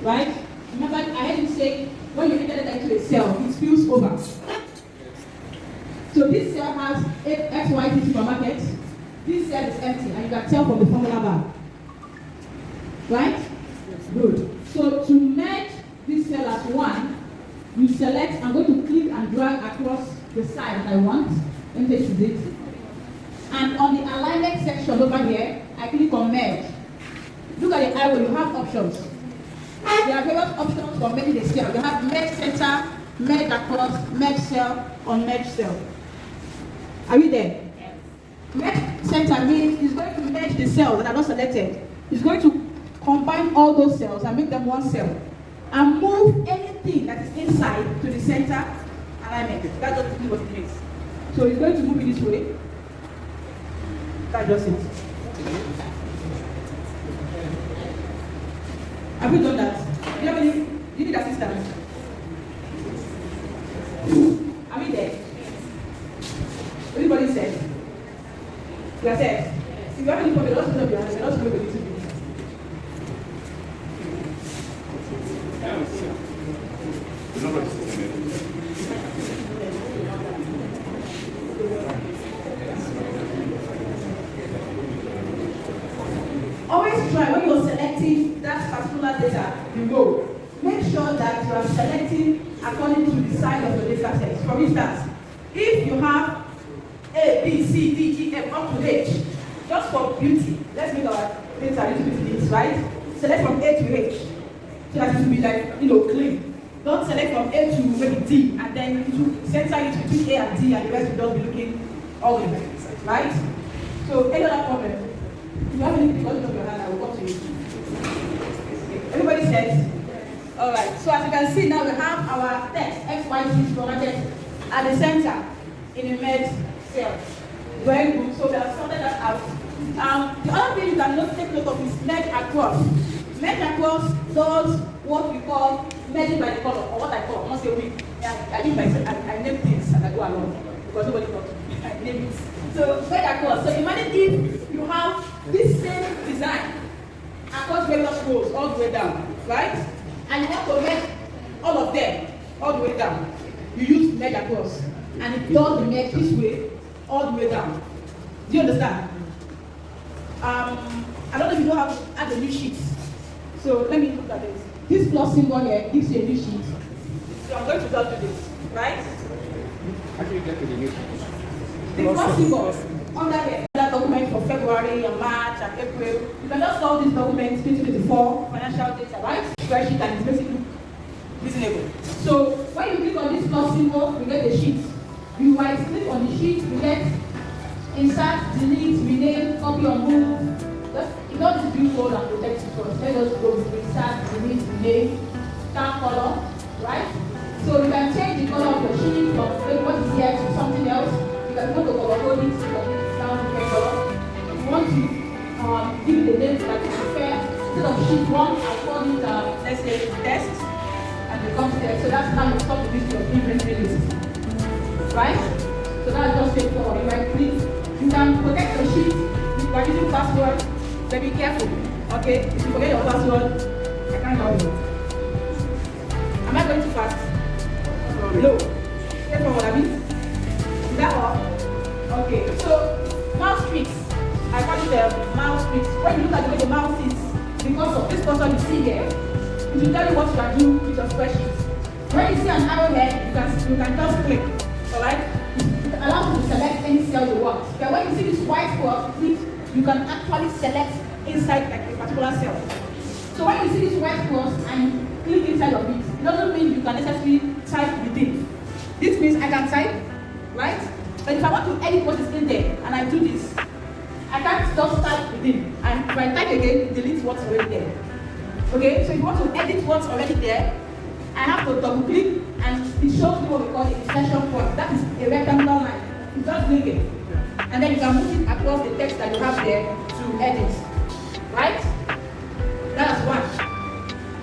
right? Remember, I heard you say when you enter it into a cell, it spills over. So this cell has XYZ supermarket. This cell is empty, and you can tell from the formula bar. Right? Good. So to merge this cell as one, you select, I'm going to click and drag across the side that I want. Let me take this. And on the alignment section over here, I click on merge. Look at the arrow, you have options. There are various options for merging the cell. You have merge center, merge across, merge cell, unmerge cell. Are we there? Yes. Merge center means it's going to merge the cells that are not selected. It's going to combine all those cells and make them one cell. And move anything that is inside to the center alignment. That's just what it means. So it's going to move in this way. That's just it. Have you done that? Do you have any? Do you need assistance? Are we there? Everybody said? You are said? If you have any problem, let's put up your hands and let's move a little bit. Always try when you're selecting that particular data below. Make sure that you are selecting according to the size of your data set. For instance, if you have A, B, C, D, E, F up to H, just for beauty, let's make our data a little bit neat, right? Select from A to H, so that it will be like, clean. Don't select from A to maybe D, and then it will center it between A and D, and the rest will just be looking all the way, right? So, any other problem? If you have anything, hold it up your hand, I will come to you. Everybody says? Alright, so as you can see now, we have our text, XYZ formatted at the center in a merged cell. Very good, so we have sorted that out. The other thing you can take note of is merge across. Merge across does what we call merging by the color, or what I call, once a week. I name things as I go along, because nobody taught me. I name it. So merge across. So imagine if you have this same design across various rows all the way down, right? And you want to merge all of them all the way down. You use merge across, and it does the merge this way all the way down. Do you understand? I don't know if you know how to add a new sheet. So let me look at this. This plus symbol here gives you a new sheet. So I'm going to just do this, right? How do you get to the new sheet? The plus symbol under here. That document for February and March and April. You can just solve these documents 2024 financial data, right? Spreadsheet, and it's basically reasonable. So when you click on this plus symbol, you get the sheet. You right click on the sheet, you get insert, delete, rename, copy or move. You don't just view code and protect it first. Let us go with insert, delete, rename, star color, right? So you can change the color of your sheet from what is here to something else. You can go to color code it down to the color. If you want to give the name that you prefer, instead of sheet 1, I call it, let's say, test, and it comes there. So that's how you stop the list of inventory list. Right? So that's just straightforward. Right? Please, you can protect your sheet by using password. But be careful. Okay? If you forget your password, I can't help you. Am I going too fast? No. Straightforward, I mean. Is that all? Okay. So mouse tricks. I call it mouse tricks. When you look at the way the mouse sits, because of this person you see here, it will tell you what you can do with your spreadsheet. When you see an arrowhead, you can just click. Alright? It allows you to select any cell you want. But when you see this white cross, you can actually select inside like a particular cell. So when you see this white cross and click inside of it doesn't mean you can necessarily type within. This means I can type, right? But if I want to edit what is in there and I do this, I can't just type within. And if I type again, it deletes what's already there. Okay? So if you want to edit what's already there, I have to double click and it shows me what we call the insertion point. That is a rectangular line. You just click it. And then you can move it across the text that you have there to edit. Right? That's one.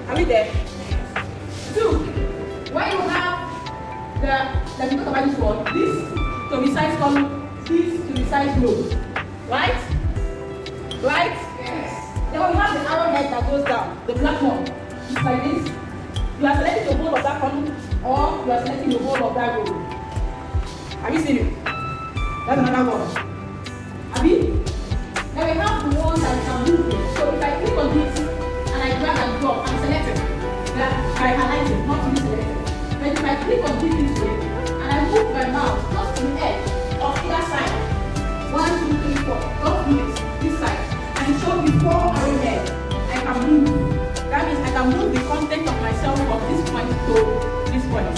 Are we there? Two. When you have let me talk about this one. This to resize column, this to resize row. Right? Right? Yes. Then we have the arrowhead that goes down, the black one. You like this. You are selecting the whole of that column or you are selecting the whole of that row. Have you seen it? That's another one. Have you? Then we have the ones that can move it. So if I click on this and I drag and drop, I'm selected. I highlight it, not to be selected. But if I click on this way and I move my mouse just to the edge of either side, 1, 2, 3, 4, don't do this side, and it shows before arrow head, I can move. That means I can move the content of myself from this point to this point.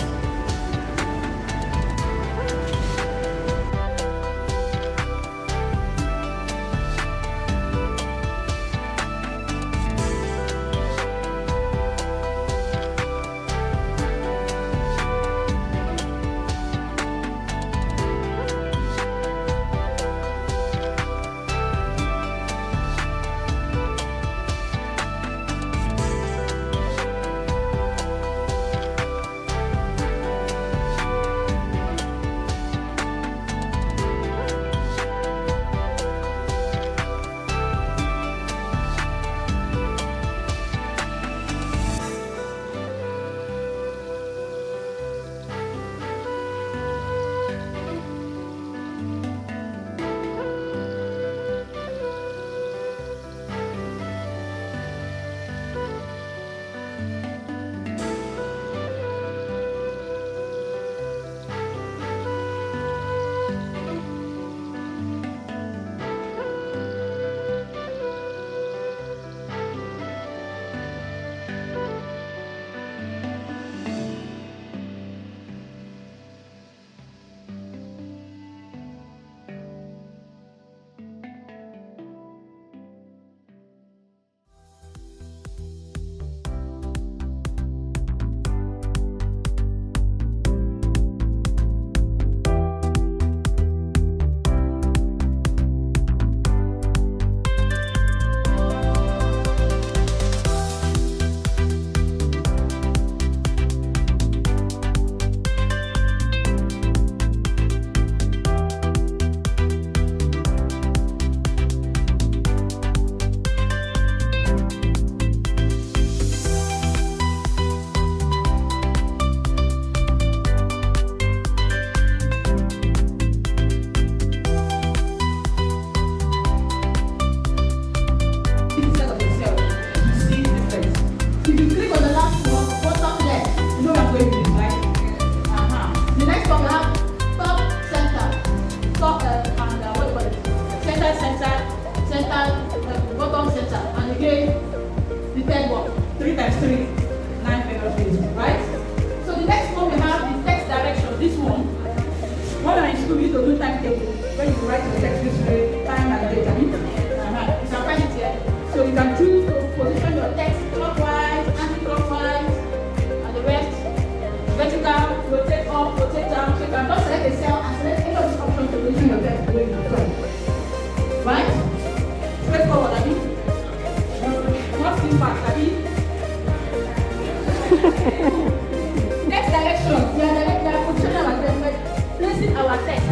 Next direction, we are positioning our text, placing our text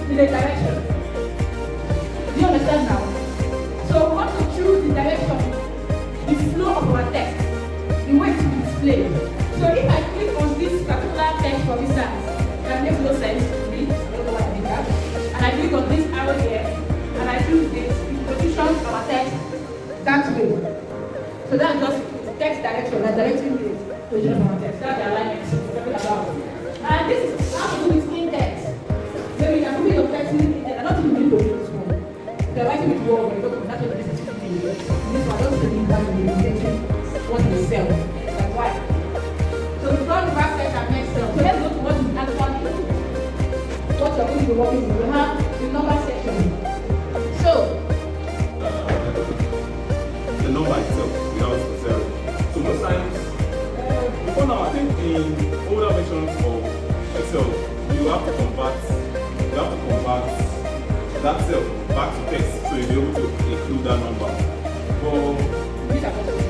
in a direction. Do you understand now? So we want to choose the direction, the flow of our text, the way to display. So if I click on this particular text, for instance, that makes no sense to me, I don't know why I did that, and I click on this arrow here, and I choose this, it positions our text that way. So that's just text direction, that directing the position of our text. That's the alignment we're talking about. And this is how to do with index. Maybe you can put your text in index. I don't think you need to do this one. If you're writing with word, you don't that's what this is. This one, I don't think that will be getting what you sell. Like why? So the front, the back text, and next cell. So let's go to what you actually do. What you're going to be working with. We have the number section. So the number itself, without the zero. So most times, before now, I think in older versions of Excel, you have to convert that cell back to text, so you'll be able to include that number. But